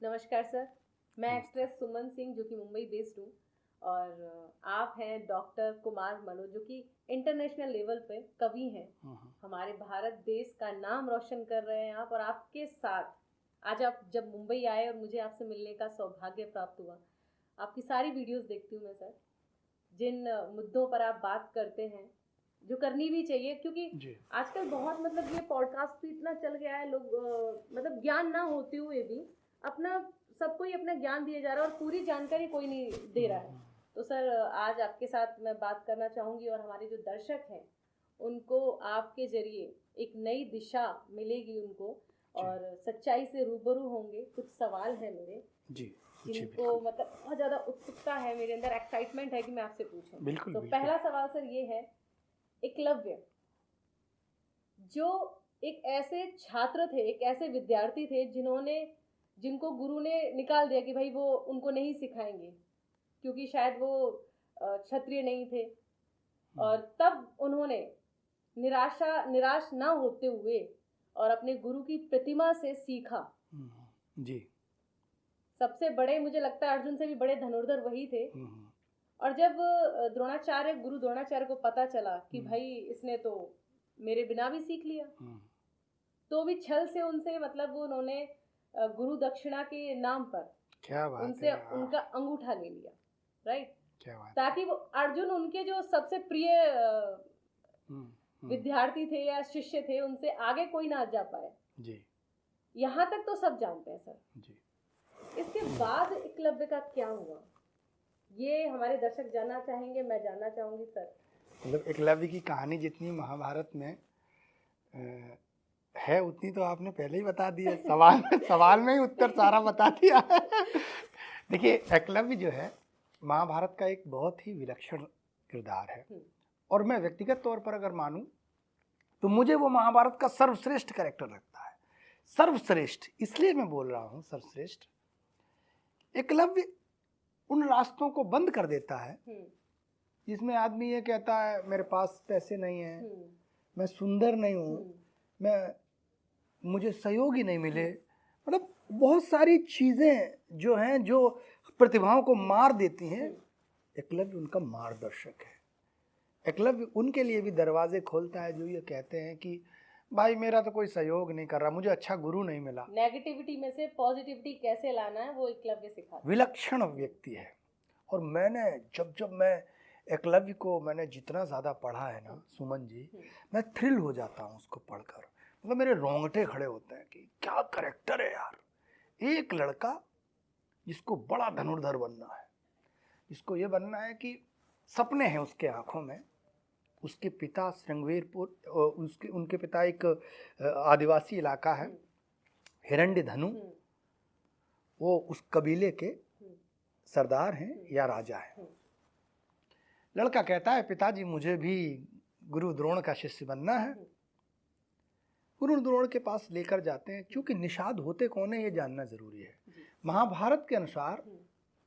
नमस्कार सर, मैं एक्ट्रेस सुमन सिंह जो कि मुंबई बेस्ड हूँ और आप हैं डॉक्टर कुमार मनोज जो कि इंटरनेशनल लेवल पे कवि हैं। हमारे भारत देश का नाम रोशन कर रहे हैं आप, और आपके साथ आज आप जब मुंबई आए और मुझे आपसे मिलने का सौभाग्य प्राप्त हुआ। आपकी सारी वीडियोस देखती हूँ मैं सर, जिन मुद्दों पर आप बात करते हैं, जो करनी भी चाहिए, क्योंकि जी आजकल बहुत मतलब ये पॉडकास्ट भी इतना चल गया है, लोग मतलब ज्ञान ना होते हुए भी अपना सबको ही अपना ज्ञान दिया जा रहा है और पूरी जानकारी कोई नहीं दे रहा है। तो सर आज आपके साथ मैं बात करना चाहूँगी और हमारे जो दर्शक हैं उनको आपके जरिए एक नई दिशा मिलेगी उनको, और सच्चाई से रूबरू होंगे। कुछ सवाल है मेरे जी जिनको मतलब बहुत ज़्यादा उत्सुकता है मेरे अंदर, एक्साइटमेंट है कि मैं आपसे पूछूं। बिल्कुल तो बिल्कुल। पहला सवाल सर ये है, एकलव्य जो एक ऐसे छात्र थे, एक ऐसे विद्यार्थी थे जिनको गुरु ने निकाल दिया कि भाई वो उनको नहीं सिखाएंगे क्योंकि शायद वो क्षत्रिय नहीं थे, और तब उन्होंने निराश ना होते हुए और अपने गुरु की प्रतिमा से सीखा। जी सबसे बड़े मुझे लगता है अर्जुन से भी बड़े धनुर्धर वही थे। और जब गुरु द्रोणाचार्य को पता चला कि भाई इसने तो मेरे बिना भी सीख लिया, तो भी छल से उनसे मतलब वो उन्होंने गुरु दक्षिणा के नाम पर क्या बात उनसे है, उनका अंगूठा ले लिया, राइट, क्या बात ताकि वो अर्जुन उनके जो सबसे प्रिय विद्यार्थी थे या शिष्य थे उनसे आगे कोई ना जा पाए। जी यहाँ तक तो सब जानते हैं सर। जी इसके बाद एकलव्य का क्या हुआ, ये हमारे दर्शक जानना चाहेंगे, मैं जानना चाहूंगी सर। मतलब एकलव्य की कहानी जितनी महाभारत में है उतनी तो आपने पहले ही बता दी है। सवाल में ही उत्तर सारा बता दिया। देखिए, एकलव्य जो है महाभारत का एक बहुत ही विलक्षण किरदार है, और मैं व्यक्तिगत तौर पर अगर मानूं तो मुझे वो महाभारत का सर्वश्रेष्ठ कैरेक्टर लगता है। सर्वश्रेष्ठ इसलिए मैं बोल रहा हूं सर्वश्रेष्ठ। एकलव्य उन रास्तों को बंद कर देता है जिसमें आदमी ये कहता है मेरे पास पैसे नहीं है, मैं सुंदर नहीं हूँ, मुझे सहयोगी नहीं मिले, मतलब बहुत सारी चीजें जो हैं जो प्रतिभाओं को मार देती हैं। एकलव्य उनका मार्गदर्शक है। एकलव्य उनके लिए भी दरवाजे खोलता है जो ये कहते हैं कि भाई मेरा तो कोई सहयोग नहीं कर रहा, मुझे अच्छा गुरु नहीं मिला। नेगेटिविटी में से पॉजिटिविटी कैसे लाना है वो एकलव्य सिखाता है। विलक्षण व्यक्ति है। और मैंने जब मैं एकलव्य को मैंने जितना ज़्यादा पढ़ा है ना सुमन जी, मैं थ्रिल हो जाता हूँ उसको पढ़कर। मतलब मेरे रोंगटे खड़े होते हैं कि क्या कैरेक्टर है यार। एक लड़का जिसको बड़ा धनुर्धर बनना है, जिसको ये बनना है कि सपने हैं उसके आंखों में। उसके पिता श्रृंगवीरपुर, उनके पिता एक आदिवासी इलाका है हिरण्यधनु, वो उस कबीले के सरदार हैं या राजा हैं। लड़का कहता है पिताजी मुझे भी गुरु द्रोण का शिष्य बनना है। गुरु द्रोण के पास लेकर जाते हैं। क्योंकि निषाद होते कौन है ये जानना जरूरी है। महाभारत के अनुसार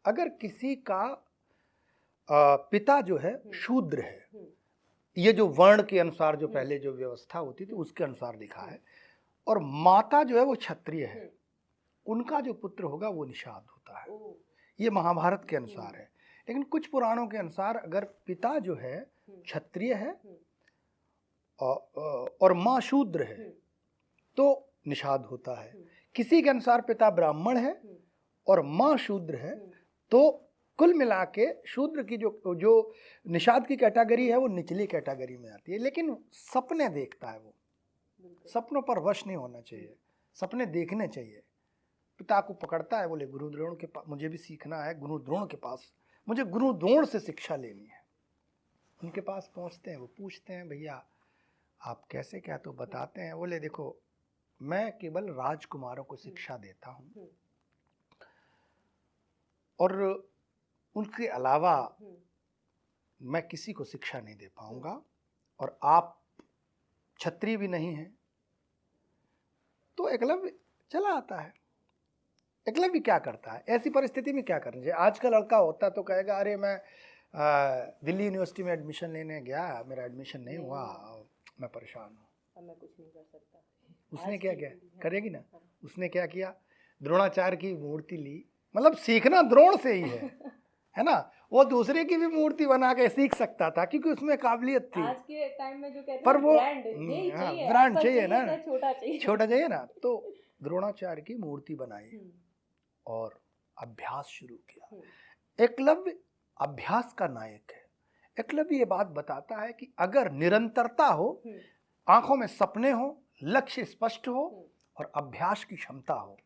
अगर किसी का पिता जो है शूद्र है, ये जो वर्ण के अनुसार जो पहले जो व्यवस्था होती थी उसके अनुसार लिखा है, और माता जो है वो क्षत्रिय है, उनका जो पुत्र होगा वो निषाद होता है। ये महाभारत के अनुसार है। लेकिन कुछ पुराणों के अनुसार अगर पिता जो है क्षत्रिय है और माँ शूद्र है तो निषाद होता है। किसी के अनुसार पिता ब्राह्मण है और माँ शूद्र है तो कुल मिला के शूद्र की जो निषाद की कैटेगरी है वो निचली कैटेगरी में आती है। लेकिन सपने देखता है वो, सपनों पर वश नहीं होना चाहिए, सपने देखने चाहिए। पिता को पकड़ता है, बोले गुरु द्रोण के पास मुझे भी सीखना है, गुरु द्रोण के पास मुझे गुरु द्रोण से शिक्षा लेनी है। उनके पास पहुंचते हैं, वो पूछते हैं भैया आप कैसे, क्या तो बताते हैं। बोले देखो मैं केवल राजकुमारों को शिक्षा देता हूँ और उनके अलावा मैं किसी को शिक्षा नहीं दे पाऊंगा, और आप क्षत्रिय भी नहीं हैं। तो एकलव्य चला आता है। एकलव्य क्या करता है ऐसी परिस्थिति में, क्या करना चाहिए? आज का लड़का होता तो कहेगा अरे मैं दिल्ली यूनिवर्सिटी में एडमिशन लेने गया, मेरा एडमिशन नहीं हुआ, मैं परेशान हूँ, मैं कुछ नहीं कर सकता। उसने क्या किया, करेगी ना, उसने क्या किया, द्रोणाचार्य की मूर्ति ली, मतलब सीखना द्रोण से ही है ना। वो दूसरे की भी मूर्ति बना के सीख सकता था क्योंकि उसमें काबिलियत थी। आज के टाइम में जो कहते पर हैं वो ब्रांड यही चाहिए, ब्रांड एप्पल चाहिए ना, चाहे छोटा चाहिए, छोटा चाहिए ना। तो द्रोणाचार्य की मूर्ति बनाई और अभ्यास शुरू किया। एकलव्य अभ्यास का नायक है। एकलव्य ये बात बताता है कि अगर निरंतरता हो, आंखों में सपने हो, लक्ष्य स्पष्ट हो और अभ्यास की क्षमता हो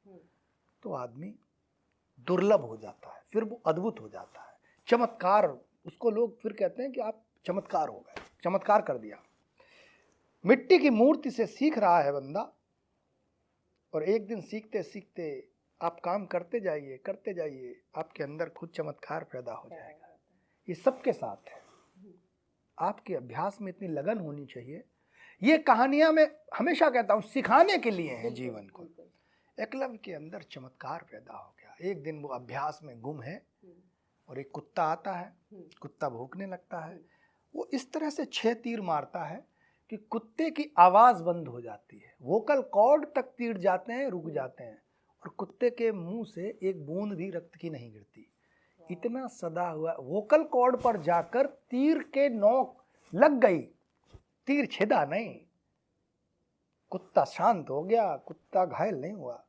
तो आदमी दुर्लभ हो जाता है, फिर वो अद्भुत हो जाता है। चमत्कार, उसको लोग फिर कहते हैं कि आप चमत्कार हो गए, चमत्कार कर दिया। मिट्टी की मूर्ति से सीख रहा है बंदा और एक दिन सीखते सीखते आप काम करते जाइए, आपके अंदर खुद चमत्कार पैदा हो जाएगा। ये सबके साथ है। आपके अभ्यास में इतनी लगन होनी चाहिए। ये कहानियां मैं हमेशा कहता हूं सिखाने के लिए हैं जीवन को। एकलव्य के अंदर चमत्कार पैदा हो गया। एक दिन वो अभ्यास में गुम है और एक कुत्ता आता है, कुत्ता भौंकने लगता है। वो इस तरह से 6 तीर मारता है कि कुत्ते की आवाज बंद हो जाती है, वोकल कॉर्ड तक तीर जाते हैं, रुक जाते हैं और कुत्ते के मुंह से एक बूंद भी रक्त की नहीं गिरती। इतना सदा हुआ, वोकल कॉर्ड पर जाकर तीर के नोक लग गई, तीर छिदा नहीं, कुत्ता शांत हो गया, कुत्ता घायल नहीं हुआ।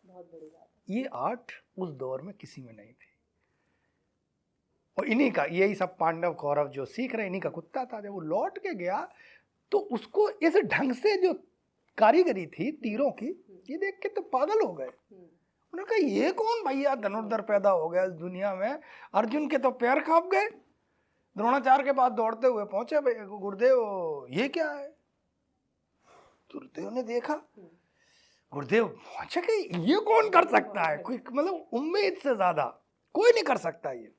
बहुत बड़ी बात। ये आर्ट उस दौर में किसी में नहीं थी और इन्हीं का, यही सब पांडव कौरव जो सीख रहे, इन्हीं का कुत्ता था। जब वो लौट के गया तो उसको इस ढंग से जो कारीगरी थी तीरों की, ये देख के तो पागल हो गए। उन्होंने कहा ये कौन भैया धनुर्धर पैदा हो गया इस दुनिया में। अर्जुन के तो पैर कांप गए। द्रोणाचार्य के पास दौड़ते हुए पहुंचे, गुरुदेव ये क्या है। गुरुदेव ने देखा, गुरुदेव पहुंचे कि ये कौन कर सकता है, कोई मतलब उम्मीद से ज्यादा कोई नहीं कर सकता ये।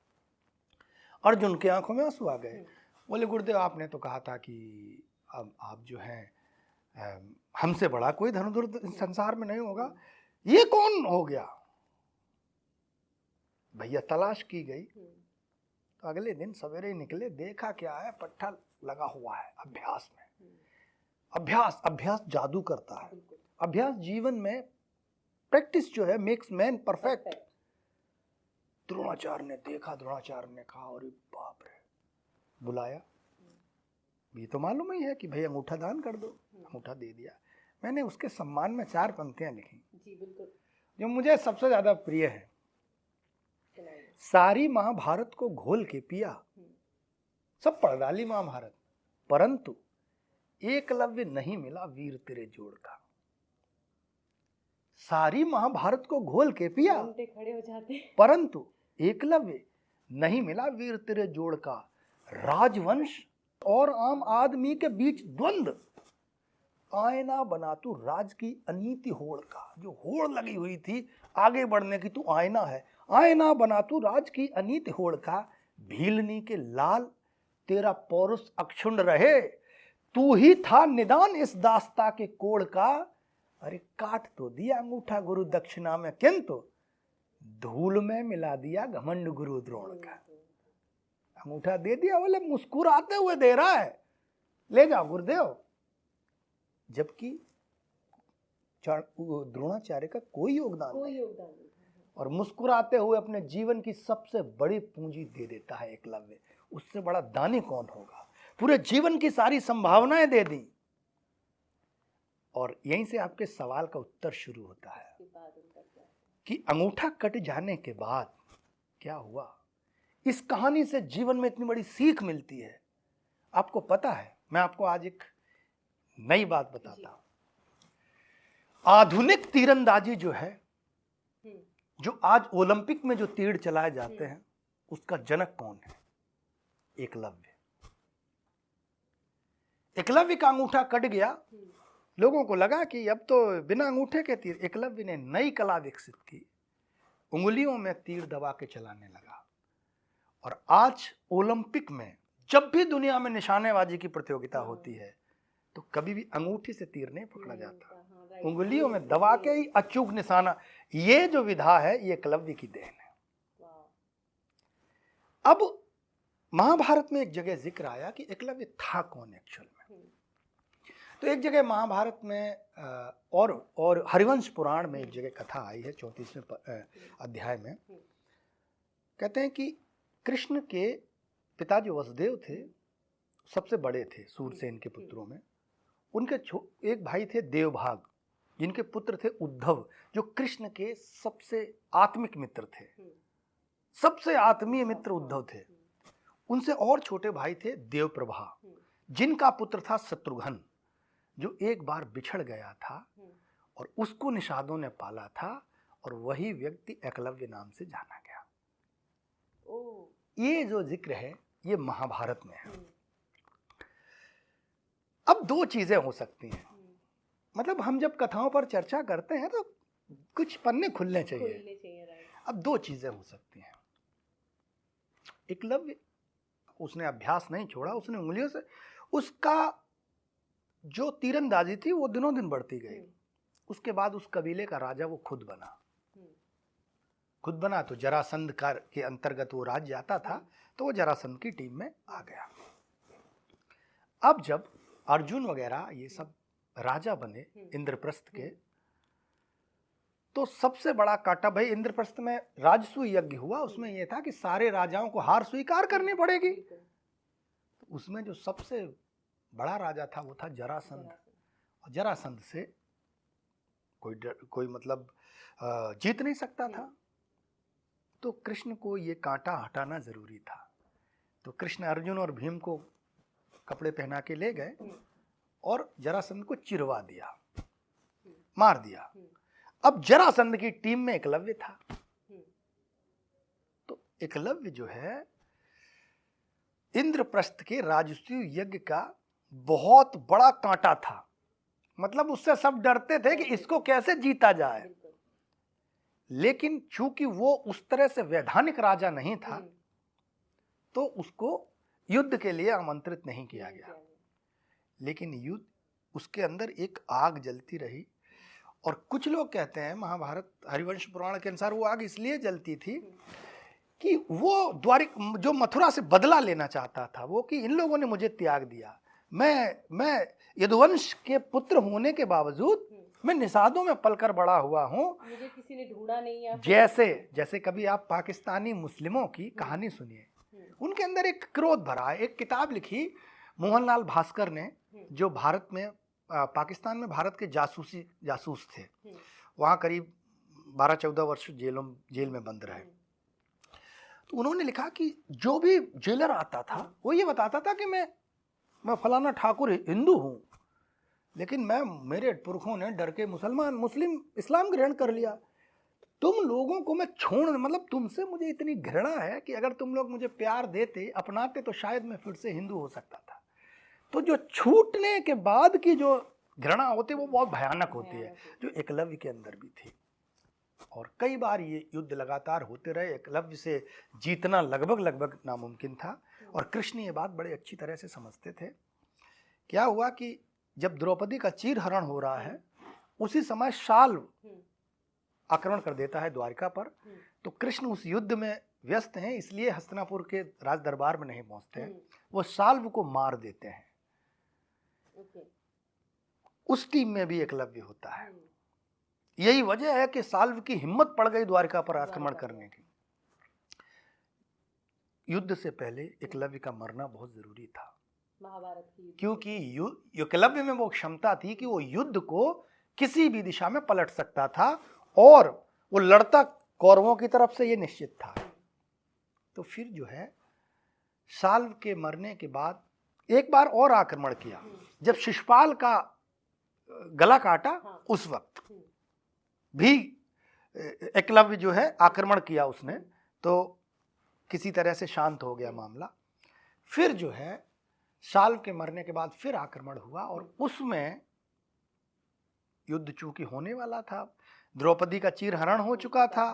अर्जुन की आंखों में आंसू आ गए। बोले गुरुदेव आपने तो कहा था कि अब आप जो हैं हमसे बड़ा कोई धनुर्धर संसार में नहीं होगा, ये कौन हो गया। भैया तलाश की गई तो अगले दिन सवेरे ही निकले, देखा क्या है, पट्टा लगा हुआ है अभ्यास में। अभ्यास जादू करता है। अभ्यास जीवन में, प्रैक्टिस जो है मेक्स मैन परफेक्ट। द्रोणाचार्य ने देखा, द्रोणाचार्य ने कहा अरे बाप रे, बुलाया। ये तो मालूम ही है कि भाई अंगूठा दान कर दो, अंगूठा दे दिया। मैंने उसके सम्मान में 4 पंक्तियां लिखी जी बिल्कुल, जो मुझे सबसे ज्यादा प्रिय है। सारी महाभारत को घोल के पिया, सब पढ़ डाली महाभारत, परंतु एकलव्य नहीं मिला वीर तेरे जोड़ का। सारी महाभारत को घोल के पिया, खड़े हो जाते, परंतु एकलव्य नहीं मिला वीर तेरे जोड़ का। राजवंश और आम आदमी के बीच द्वंद्व, आईना बना तू राज की अनीति होड़ का। जो होड़ लगी हुई थी आगे बढ़ने की, तू आईना है, आईना बना तू राज की अनीति होड़ का। भीलनी के लाल तेरा पौरुष अक्षुण्ण रहे, तू ही था निदान इस दास्ता के कोड़ का। अरे काट तो दिया अंगूठा गुरु दक्षिणा में, किंतु धूल में मिला दिया घमंड गुरु द्रोण का। अंगूठा दे दिया, बोले मुस्कुराते हुए दे रहा है, ले जाओ गुरुदेव। जबकि द्रोणाचार्य का कोई योगदान नहीं और मुस्कुराते हुए अपने जीवन की सबसे बड़ी पूंजी दे देता है एकलव्य। उससे बड़ा दानी कौन होगा। पूरे जीवन की सारी संभावनाएं दे दी। और यहीं से आपके सवाल का उत्तर शुरू होता है कि अंगूठा कट जाने के बाद क्या हुआ। इस कहानी से जीवन में इतनी बड़ी सीख मिलती है। आपको पता है, मैं आपको आज एक नई बात बताता हूं। आधुनिक तीरंदाजी जो है, जो आज ओलंपिक में जो तीर चलाए जाते हैं, उसका जनक कौन है? एकलव्य। एकलव्य का अंगूठा कट गया, लोगों को लगा कि अब तो बिना अंगूठे के तीर। एकलव्य ने नई कला विकसित की, उंगलियों में तीर दबा के चलाने लगा। और आज ओलंपिक में जब भी दुनिया में निशानेबाजी की प्रतियोगिता होती है तो कभी भी अंगूठी से तीर नहीं पकड़ा जाता, उंगलियों में दबा के ही अचूक निशाना। ये जो विधा है ये एकलव्य की देन है। अब महाभारत में एक जगह जिक्र आया कि एकलव्य था कौन एक्चुअल में। तो एक जगह महाभारत में और हरिवंश पुराण में एक जगह कथा आई है 34वें अध्याय में। कहते हैं कि कृष्ण के पिता जो वसुदेव थे, सबसे बड़े थे सूरसेन के पुत्रों में। उनके एक भाई थे देवभाग, जिनके पुत्र थे उद्धव, जो कृष्ण के सबसे आत्मिक मित्र थे, सबसे आत्मीय मित्र उद्धव थे। उनसे और छोटे भाई थे देवप्रभा, जिनका पुत्र था शत्रुघ्न, जो एक बार बिछड़ गया था और उसको निषादों ने पाला था, और वही व्यक्ति एकलव्य नाम से जाना गया। ये जो जिक्र है ये महाभारत में है। अब दो चीजें हो सकती हैं, मतलब हम जब कथाओं पर चर्चा करते हैं तो कुछ पन्ने खुलने चाहिए। अब दो चीजें हो सकती हैं। एकलव्य, उसने अभ्यास नहीं छोड़ा, उसने उंगलियों से, उसका जो तीरंदाजी थी वो दिनों दिन बढ़ती गई। उसके बाद उस कबीले का राजा वो खुद बना तो जरासंध के अंतर्गत वो राज्य आता था, तो वो जरासंध की टीम में आ गया। अब जब अर्जुन वगैरह ये सब राजा बने इंद्रप्रस्थ के, तो सबसे बड़ा कांटा भाई इंद्रप्रस्थ में राजसूय यज्ञ हुआ। उसमें यह था कि सारे राजाओं को हार स्वीकार करनी पड़ेगी। उसमें जो सबसे बड़ा राजा था वो था जरासंध, और जरासंध से कोई मतलब जीत नहीं सकता था। तो कृष्ण को ये कांटा हटाना जरूरी था। तो कृष्ण अर्जुन और भीम को कपड़े पहना के ले गए और जरासंध को चिरवा दिया, मार दिया। अब जरासंध की टीम में एकलव्य था। तो एकलव्य जो है इंद्रप्रस्थ के राजसूय यज्ञ का बहुत बड़ा कांटा था। मतलब उससे सब डरते थे कि इसको कैसे जीता जाए। लेकिन चूंकि वो उस तरह से वैधानिक राजा नहीं था, तो उसको युद्ध के लिए आमंत्रित नहीं किया गया। लेकिन युद्ध, उसके अंदर एक आग जलती रही। और कुछ लोग कहते हैं, महाभारत हरिवंश पुराण के अनुसार वो आग इसलिए जलती थी कि वो जो मथुरा से बदला लेना चाहता था वो, कि इन लोगों ने मुझे त्याग दिया, मैं यदुवंश के पुत्र होने के बावजूद मैं निषादों में पलकर बड़ा हुआ हूँ, मुझे किसी ने ढूंढा नहीं है। जैसे कभी आप पाकिस्तानी मुस्लिमों की कहानी सुनिए, उनके अंदर एक क्रोध भरा है। एक किताब लिखी मोहनलाल भास्कर ने, जो भारत में पाकिस्तान में भारत के जासूस थे। वहाँ करीब 12-14 वर्ष जेल में बंद रहे। तो उन्होंने लिखा कि जो भी जेलर आता था वो ये बताता था कि मैं फलाना ठाकुर हिंदू हूँ, लेकिन मेरे पुरखों ने डर के मुस्लिम इस्लाम ग्रहण कर लिया। तुम लोगों को मैं मतलब तुमसे मुझे इतनी घृणा है कि अगर तुम लोग मुझे प्यार देते, अपनाते, तो शायद मैं फिर से हिंदू हो सकता था। तो जो छूटने के बाद की जो घृणा होती है वो बहुत भयानक होती है, जो एकलव्य के अंदर भी थी। और कई बार ये युद्ध लगातार होते रहे। एकलव्य से जीतना लगभग नामुमकिन था, और कृष्ण ये बात बड़े अच्छी तरह से समझते थे। क्या हुआ कि जब द्रौपदी का चीरहरण हो रहा है, उसी समय शाल्व आक्रमण कर देता है द्वारिका पर। तो कृष्ण उस युद्ध में व्यस्त हैं, इसलिए हस्तिनापुर के राज दरबार में नहीं पहुंचते हैं। वो शाल्व को मार देते हैं। उस टीम में भी एकलव्य होता है। यही वजह है कि शाल्व की हिम्मत पड़ गई द्वारिका पर आक्रमण करने की। युद्ध से पहले एकलव्य का मरना बहुत जरूरी था, महाभारत की, क्योंकि एकलव्य में वो क्षमता थी कि वो युद्ध को किसी भी दिशा में पलट सकता था, और वो लड़ता कौरवों की तरफ से, ये निश्चित था। तो फिर जो है शाल्व के मरने के बाद एक बार और आक्रमण किया। जब शिशुपाल का गला काटा, उस वक्त भी एकलव्य जो है आक्रमण किया उसने, तो किसी तरह से शांत हो गया मामला। फिर जो है शाल्व के मरने के बाद फिर आक्रमण हुआ, और उसमें युद्ध चूंकि होने वाला था, द्रौपदी का चीरहरण हो चुका था,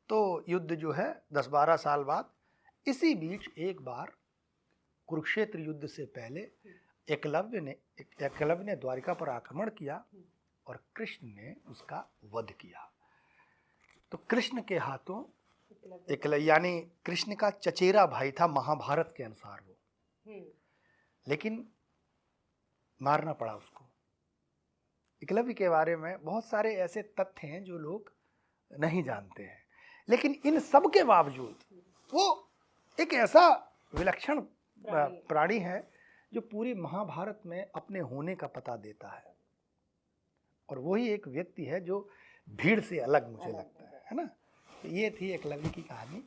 तो युद्ध जो है 10-12 साल बाद, इसी बीच एक बार कुरुक्षेत्र युद्ध से पहले एकलव्य ने द्वारिका पर आक्रमण किया और कृष्ण ने उसका वध किया। तो कृष्ण के हाथों एकलव्य, यानी कृष्ण का चचेरा भाई था महाभारत के अनुसार वो, लेकिन मारना पड़ा उसको। एकलव्य के बारे में बहुत सारे ऐसे तथ्य हैं जो लोग नहीं जानते हैं, लेकिन इन सब के बावजूद वो एक ऐसा विलक्षण प्राणी है जो पूरी महाभारत में अपने होने का पता देता है। और वही एक व्यक्ति है जो भीड़ से अलग मुझे लगता है ना। तो ये थी एकलव्य की कहानी।